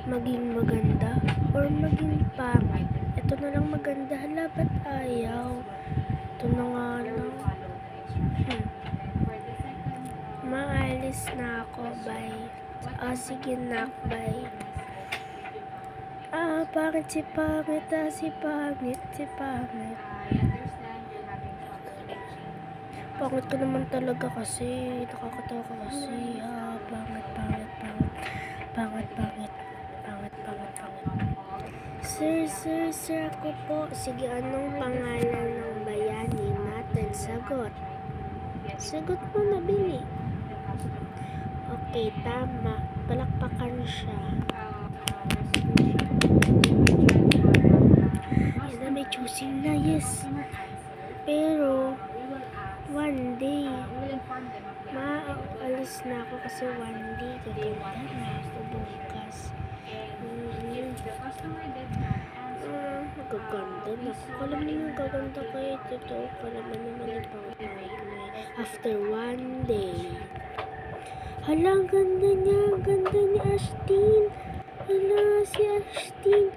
maging maganda or maging pangit? Ito na lang maganda, hala ba't ayaw? Ito na nga lang. Maalis na ako, bye. Sige na, bye. Pangit si pangit, si pangit. Pangit ko naman talaga kasi, nakakatawa ka kasi, pangit. Sir, ako po. Sige, anong pangalan ng bayani natin? Sagot mo na, Bili. Okay, tama. Palakpakan siya. Yan na, may choosing na, yes. Pero, one day, maalis na ako kasi one day, gaganda na ako bukas. Magaganda na ako. Alam mo yung gaganda kayo, totoo ka naman yung pangit mo. After one day. Hala, ang ganda niya. Ang ganda ni Ashtin. Hala, si Ashtin.